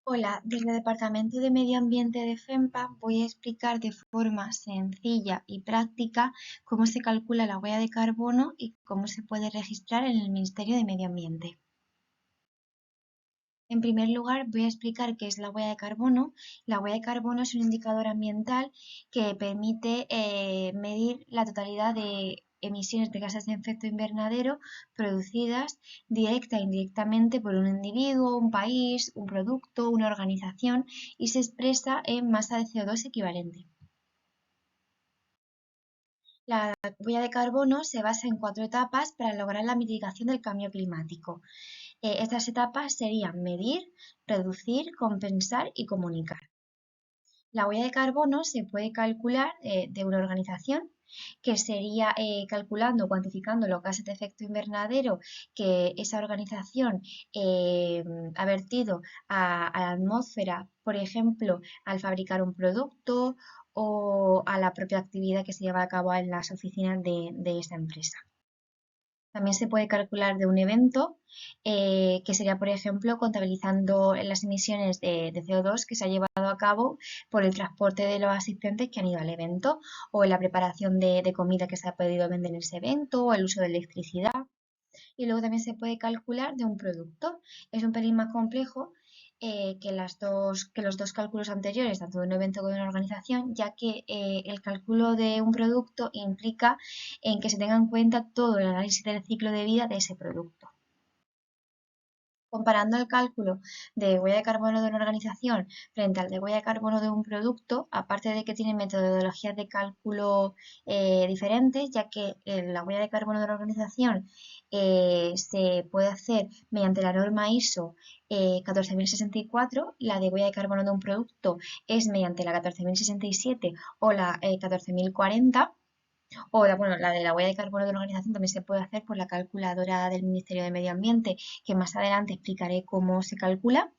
Hola, desde el Departamento de Medio Ambiente de FEMPA voy a explicar de forma sencilla y práctica cómo se calcula la huella de carbono y cómo se puede registrar en el Ministerio de Medio Ambiente. En primer lugar, voy a explicar qué es la huella de carbono. La huella de carbono es un indicador ambiental que permite medir la totalidad de emisiones de gases de efecto invernadero producidas directa e indirectamente por un individuo, un país, un producto, una organización y se expresa en masa de CO2 equivalente. La huella de carbono se basa en 4 etapas para lograr la mitigación del cambio climático. Estas etapas serían medir, reducir, compensar y comunicar. La huella de carbono se puede calcular de una organización que sería calculando, cuantificando los gases de efecto invernadero que esa organización ha vertido a la atmósfera, por ejemplo, al fabricar un producto o a la propia actividad que se lleva a cabo en las oficinas de esta empresa. También se puede calcular de un evento, que sería, por ejemplo, contabilizando las emisiones de CO2 que se ha llevado a cabo por el transporte de los asistentes que han ido al evento, o la preparación de comida que se ha podido vender en ese evento, o el uso de electricidad. Y luego también se puede calcular de un producto. Es un pelín más complejo que los dos cálculos anteriores, tanto de un evento como de una organización, ya que el cálculo de un producto implica en que se tenga en cuenta todo el análisis del ciclo de vida de ese producto. Comparando el cálculo de huella de carbono de una organización frente al de huella de carbono de un producto, aparte de que tienen metodologías de cálculo diferentes, ya que la huella de carbono de una organización se puede hacer mediante la norma ISO 14064, la de huella de carbono de un producto es mediante la 14067 o la 14040. O la de la huella de carbono de una organización también se puede hacer por la calculadora del Ministerio de Medio Ambiente, que más adelante explicaré cómo se calcula.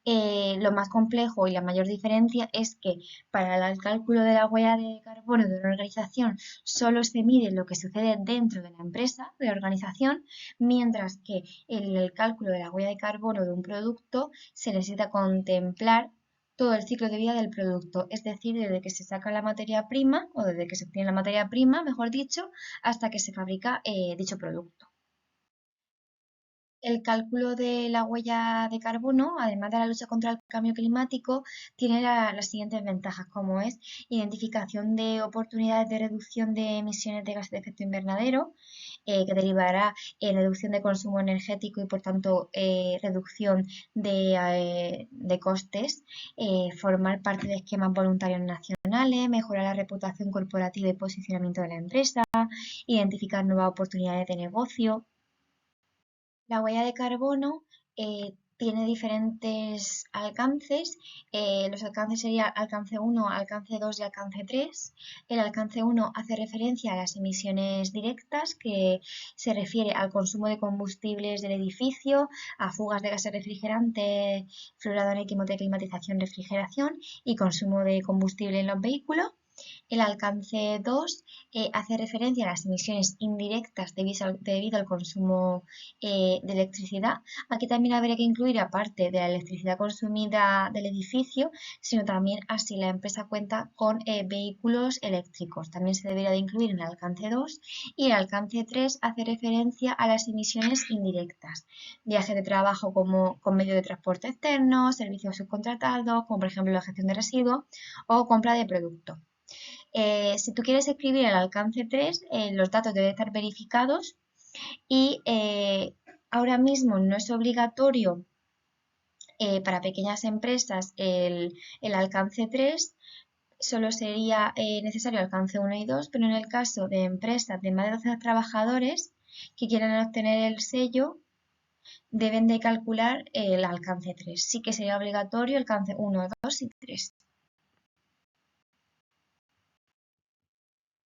Lo más complejo y la mayor diferencia es que para el cálculo de la huella de carbono de una organización solo se mide lo que sucede dentro de la empresa, de la organización, mientras que en el cálculo de la huella de carbono de un producto se necesita contemplar todo el ciclo de vida del producto, es decir, desde que se saca la materia prima o desde que se obtiene la materia prima, mejor dicho, hasta que se fabrica dicho producto. El cálculo de la huella de carbono, además de la lucha contra el cambio climático, tiene las siguientes ventajas, como es identificación de oportunidades de reducción de emisiones de gases de efecto invernadero, que derivará en reducción de consumo energético y, por tanto, reducción de costes, formar parte de esquemas voluntarios nacionales, mejorar la reputación corporativa y posicionamiento de la empresa, identificar nuevas oportunidades de negocio. La huella de carbono tiene diferentes alcances. Los alcances serían alcance 1, alcance 2 y alcance 3. El alcance 1 hace referencia a las emisiones directas, que se refiere al consumo de combustibles del edificio, a fugas de gases refrigerantes, fluorador, química, climatización, refrigeración y consumo de combustible en los vehículos. El alcance 2 hace referencia a las emisiones indirectas debido al consumo de electricidad. Aquí también habría que incluir, aparte de la electricidad consumida del edificio, sino también a si la empresa cuenta con vehículos eléctricos. También se debería de incluir en el alcance 2. Y el alcance 3 hace referencia a las emisiones indirectas. Viajes de trabajo como con medio de transporte externo, servicios subcontratados, como por ejemplo la gestión de residuos o compra de productos. Si tú quieres escribir el alcance 3, los datos deben estar verificados y ahora mismo no es obligatorio para pequeñas empresas el alcance 3, solo sería necesario alcance 1 y 2, pero en el caso de empresas de más de 12 trabajadores que quieran obtener el sello, deben de calcular el alcance 3. Sí que sería obligatorio el alcance 1, 2 y 3.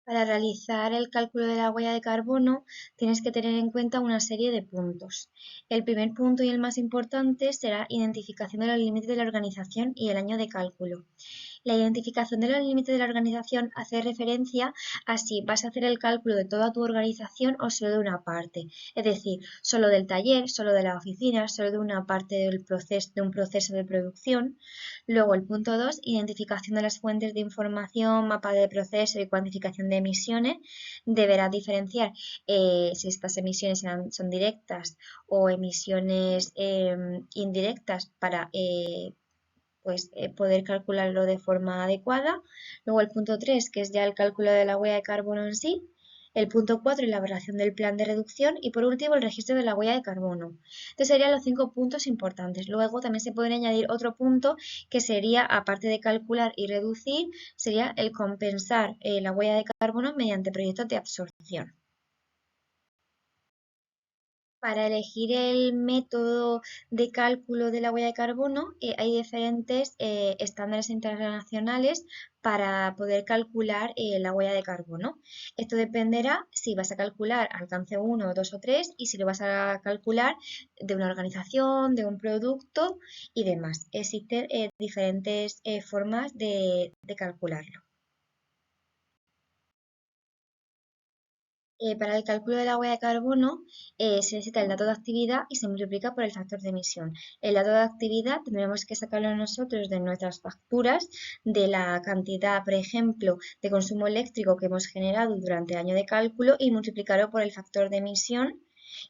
Para realizar el cálculo de la huella de carbono tienes que tener en cuenta una serie de puntos. El primer punto y el más importante será identificación de los límites de la organización y el año de cálculo. La identificación de los límites de la organización hace referencia a si vas a hacer el cálculo de toda tu organización o solo de una parte, es decir, solo del taller, solo de la oficina, solo de una parte del proceso, de un proceso de producción. Luego el punto 2, identificación de las fuentes de información, mapa de proceso y cuantificación de emisiones. Deberás diferenciar si estas emisiones son directas o emisiones indirectas para poder calcularlo de forma adecuada. Luego el punto 3, que es ya el cálculo de la huella de carbono en sí. El punto 4, elaboración del plan de reducción. Y por último, el registro de la huella de carbono. Estos serían los 5 puntos importantes. Luego también se puede añadir otro punto que sería, aparte de calcular y reducir, sería el compensar la huella de carbono mediante proyectos de absorción. Para elegir el método de cálculo de la huella de carbono, hay diferentes estándares internacionales para poder calcular la huella de carbono. Esto dependerá si vas a calcular alcance 1, 2 o 3 y si lo vas a calcular de una organización, de un producto y demás. Existen diferentes formas de calcularlo. Para el cálculo de la huella de carbono se necesita el dato de actividad y se multiplica por el factor de emisión. El dato de actividad tendremos que sacarlo nosotros de nuestras facturas, de la cantidad, por ejemplo, de consumo eléctrico que hemos generado durante el año de cálculo y multiplicarlo por el factor de emisión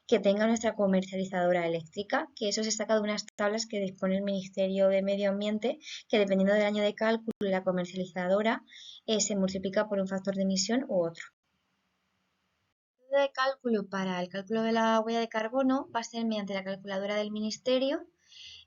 que tenga nuestra comercializadora eléctrica, que eso se saca de unas tablas que dispone el Ministerio de Medio Ambiente, que dependiendo del año de cálculo y la comercializadora se multiplica por un factor de emisión u otro. De cálculo para el cálculo de la huella de carbono va a ser mediante la calculadora del ministerio,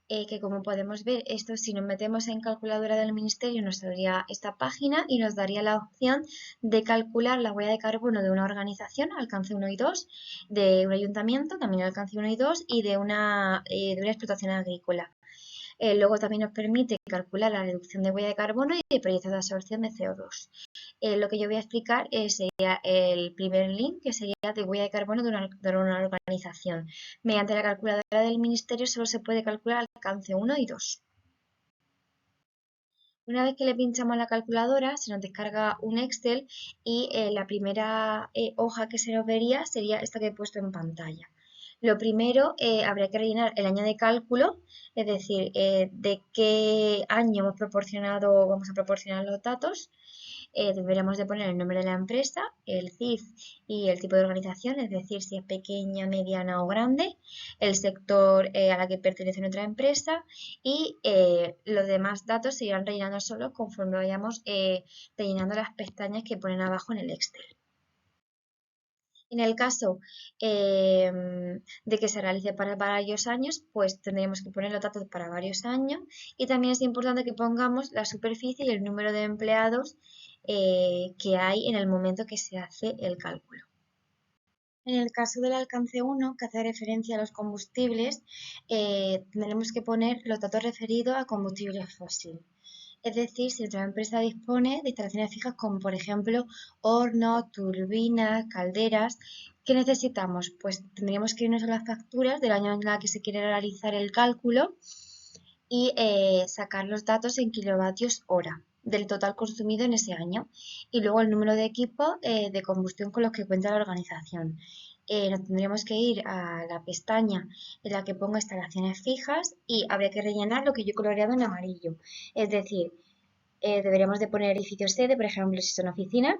que como podemos ver, esto si nos metemos en calculadora del ministerio nos saldría esta página y nos daría la opción de calcular la huella de carbono de una organización, alcance 1 y 2, de un ayuntamiento, también alcance 1 y 2, y de una explotación agrícola. Luego también nos permite calcular la reducción de huella de carbono y de proyectos de absorción de CO2. Lo que yo voy a explicar sería el primer link, que sería de huella de carbono de una organización. Mediante la calculadora del ministerio solo se puede calcular alcance 1 y 2. Una vez que le pinchamos a la calculadora, se nos descarga un Excel y la primera hoja que se nos vería sería esta que he puesto en pantalla. Lo primero, habría que rellenar el año de cálculo, es decir, de qué año vamos a proporcionar los datos. Deberíamos de poner el nombre de la empresa, el CIF y el tipo de organización, es decir, si es pequeña, mediana o grande, el sector a la que pertenece nuestra empresa y los demás datos se irán rellenando solo conforme vayamos rellenando las pestañas que ponen abajo en el Excel. En el caso de que se realice para varios años, pues tendremos que poner los datos para varios años y también es importante que pongamos la superficie y el número de empleados que hay en el momento que se hace el cálculo. En el caso del alcance 1, que hace referencia a los combustibles, tendremos que poner los datos referidos a combustibles fósiles. Es decir, si nuestra empresa dispone de instalaciones fijas como por ejemplo hornos, turbinas, calderas, ¿qué necesitamos? Pues tendríamos que irnos a las facturas del año en el que se quiere realizar el cálculo y sacar los datos en kilovatios hora del total consumido en ese año y luego el número de equipos de combustión con los que cuenta la organización. Nos tendríamos que ir a la pestaña en la que ponga instalaciones fijas y habría que rellenar lo que yo he coloreado en amarillo. Es decir, deberíamos de poner edificio sede, por ejemplo, si son oficinas,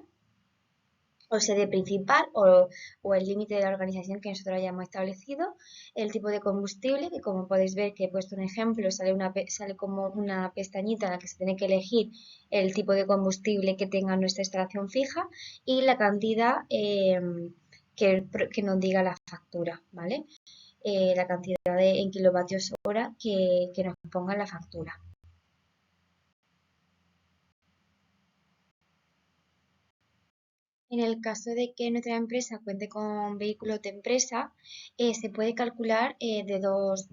o sede principal o el límite de la organización que nosotros hayamos establecido, el tipo de combustible, que como podéis ver que he puesto un ejemplo, sale como una pestañita en la que se tiene que elegir el tipo de combustible que tenga nuestra instalación fija y la cantidad que nos diga la factura, ¿vale? La cantidad en kilovatios hora que nos ponga en la factura. En el caso de que nuestra empresa cuente con vehículos de empresa, se puede calcular de dos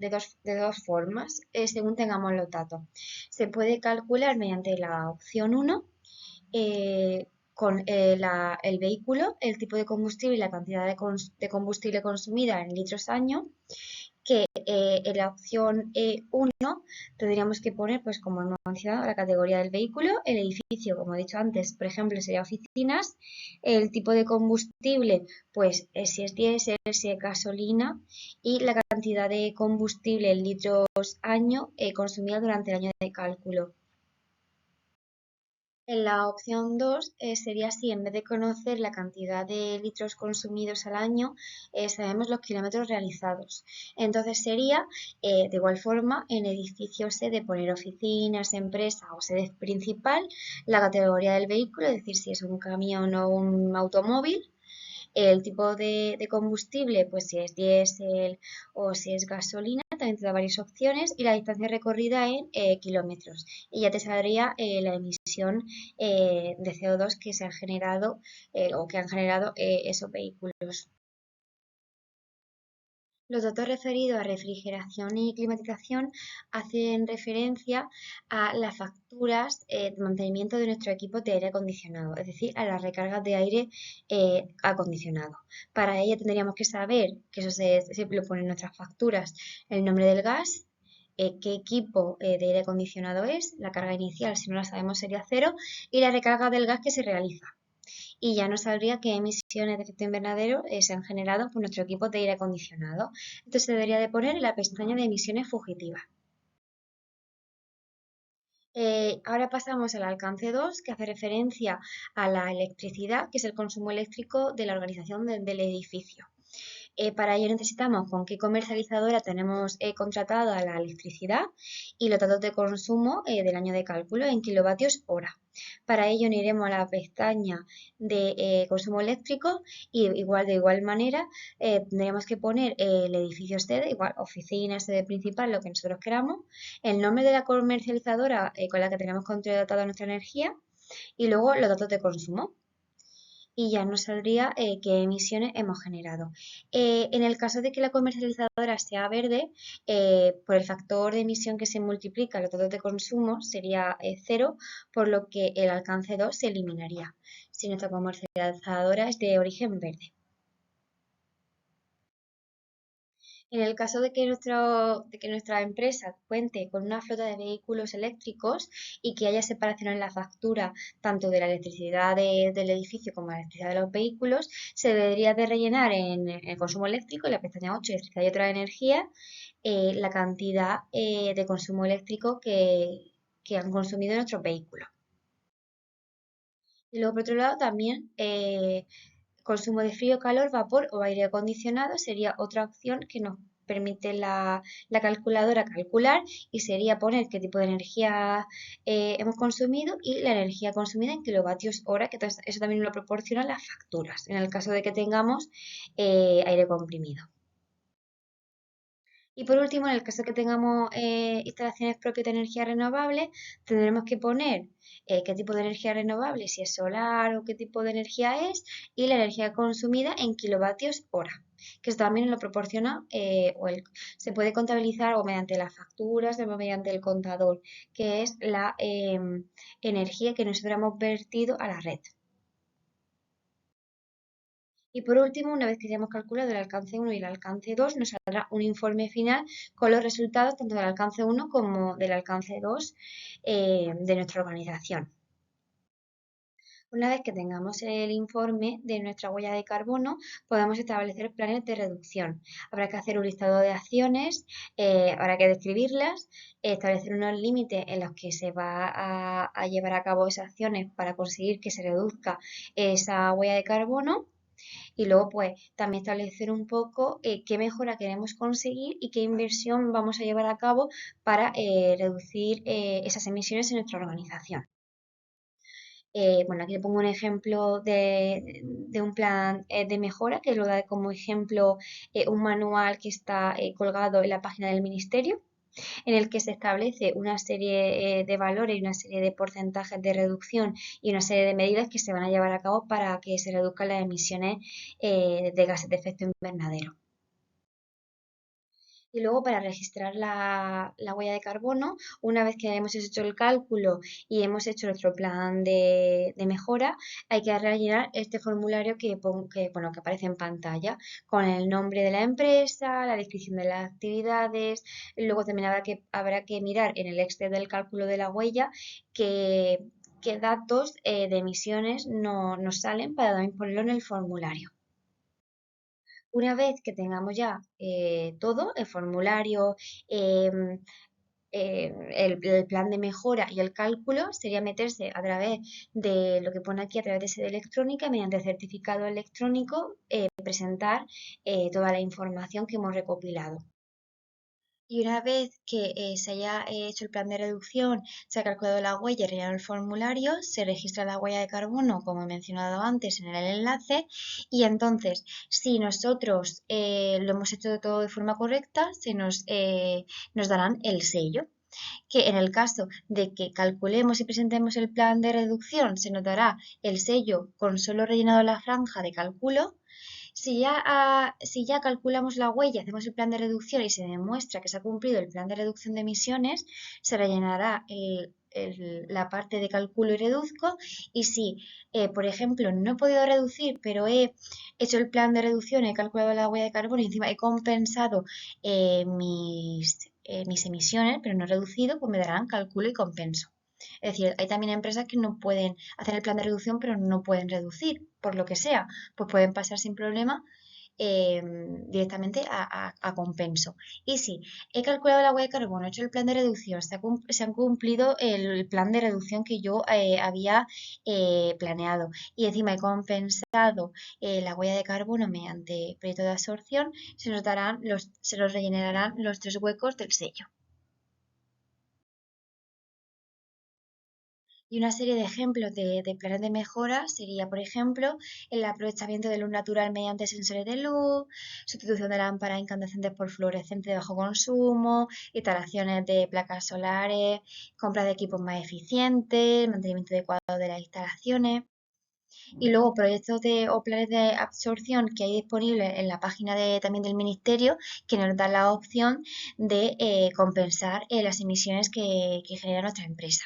formas, según tengamos los datos. Se puede calcular mediante la opción 1, con el vehículo, el tipo de combustible y la cantidad de combustible consumida en litros año, que en la opción 1 tendríamos que poner, pues como hemos mencionado, la categoría del vehículo, el edificio, como he dicho antes, por ejemplo, sería oficinas, el tipo de combustible, pues si es diésel, si es gasolina, y la cantidad de combustible en litros año consumida durante el año de cálculo. En la opción 2 sería si en vez de conocer la cantidad de litros consumidos al año, sabemos los kilómetros realizados. Entonces sería, de igual forma, en edificios sede poner oficinas, empresa o sede principal, la categoría del vehículo, es decir, si es un camión o un automóvil, el tipo de combustible, pues si es diésel o si es gasolina, también te da varias opciones y la distancia recorrida en kilómetros. Y ya te saldría la emisión de CO2 que se han generado o que han generado esos vehículos. Los datos referidos a refrigeración y climatización hacen referencia a las facturas de mantenimiento de nuestro equipo de aire acondicionado, es decir, a las recargas de aire acondicionado. Para ello tendríamos que saber, que eso se lo pone en nuestras facturas, el nombre del gas, qué equipo de aire acondicionado es, la carga inicial, si no la sabemos sería cero, y la recarga del gas que se realiza y ya nos saldría qué emisiones de efecto invernadero se han generado por nuestro equipo de aire acondicionado. Esto se debería de poner en la pestaña de emisiones fugitivas. Ahora pasamos al alcance 2, que hace referencia a la electricidad, que es el consumo eléctrico de la organización del edificio. Para ello necesitamos con qué comercializadora tenemos contratada la electricidad y los datos de consumo del año de cálculo en kilovatios hora. Para ello iremos a la pestaña de consumo eléctrico y de igual manera tendríamos que poner el edificio sede, igual oficina, sede principal, lo que nosotros queramos, el nombre de la comercializadora con la que tenemos contratada nuestra energía y luego los datos de consumo y ya nos saldría qué emisiones hemos generado. En el caso de que la comercializadora sea verde, por el factor de emisión que se multiplica los datos de consumo sería 0, por lo que el alcance 2 se eliminaría si nuestra comercializadora es de origen verde. En el caso de que nuestra empresa cuente con una flota de vehículos eléctricos y que haya separación en la factura tanto de la electricidad del edificio como la electricidad de los vehículos, se debería de rellenar en el consumo eléctrico, en la pestaña 8, electricidad y otra energía, la cantidad de consumo eléctrico que han consumido nuestros vehículos. Y luego, por otro lado, también consumo de frío, calor, vapor o aire acondicionado sería otra opción que nos permite la calculadora calcular y sería poner qué tipo de energía hemos consumido y la energía consumida en kilovatios hora, que eso también nos lo proporcionan las facturas, en el caso de que tengamos aire comprimido. Y por último, en el caso que tengamos instalaciones propias de energía renovable, tendremos que poner qué tipo de energía renovable, si es solar o qué tipo de energía es, y la energía consumida en kilovatios hora, que eso también lo proporciona se puede contabilizar o mediante las facturas o mediante el contador, que es la energía que nosotros hemos vertido a la red. Y por último, una vez que hayamos calculado el alcance 1 y el alcance 2, nos saldrá un informe final con los resultados tanto del alcance 1 como del alcance 2 de nuestra organización. Una vez que tengamos el informe de nuestra huella de carbono, podemos establecer planes de reducción. Habrá que hacer un listado de acciones, habrá que describirlas, establecer unos límites en los que se va a llevar a cabo esas acciones para conseguir que se reduzca esa huella de carbono y luego pues también establecer un poco qué mejora queremos conseguir y qué inversión vamos a llevar a cabo para reducir esas emisiones en nuestra organización. Bueno, aquí le pongo un ejemplo de un plan de mejora que lo da como ejemplo un manual que está colgado en la página del ministerio en el que se establece una serie de valores y una serie de porcentajes de reducción y una serie de medidas que se van a llevar a cabo para que se reduzcan las emisiones de gases de efecto invernadero. Y luego para registrar la huella de carbono, una vez que hemos hecho el cálculo y hemos hecho nuestro plan de mejora, hay que rellenar este formulario bueno, que aparece en pantalla con el nombre de la empresa, la descripción de las actividades. Luego también habrá que mirar en el Excel del cálculo de la huella qué, qué datos de emisiones no nos salen para también ponerlo en el formulario. Una vez que tengamos ya todo, el formulario, em, el plan de mejora y el cálculo, sería meterse a través de lo que pone aquí, a través de sede electrónica, mediante certificado electrónico, presentar toda la información que hemos recopilado. Y una vez que se haya hecho el plan de reducción, se ha calculado la huella y rellenado el formulario, se registra la huella de carbono, como he mencionado antes, en el enlace. Y entonces, si nosotros lo hemos hecho todo de forma correcta, nos darán el sello, que en el caso de que calculemos y presentemos el plan de reducción, se nos dará el sello con solo rellenado la franja de cálculo. Si ya calculamos la huella, hacemos el plan de reducción y se demuestra que se ha cumplido el plan de reducción de emisiones, se rellenará la parte de cálculo y reduzco. Y si, por ejemplo, no he podido reducir, pero he hecho el plan de reducción, he calculado la huella de carbono y encima he compensado mis emisiones, pero no he reducido, pues me darán cálculo y compenso. Es decir, hay también empresas que no pueden hacer el plan de reducción, pero no pueden reducir, por lo que sea, pues pueden pasar sin problema directamente a compenso. Y si he calculado la huella de carbono, he hecho el plan de reducción, se han cumplido el plan de reducción que yo había planeado y encima he compensado la huella de carbono mediante proyecto de absorción, se nos rellenarán los tres huecos del sello. Y una serie de ejemplos de planes de mejora sería, por ejemplo, el aprovechamiento de luz natural mediante sensores de luz, sustitución de lámparas incandescentes por fluorescentes de bajo consumo, instalaciones de placas solares, compra de equipos más eficientes, mantenimiento adecuado de las instalaciones. Y luego proyectos o planes de absorción que hay disponibles en la página también del Ministerio, que nos dan la opción de compensar las emisiones que genera nuestra empresa.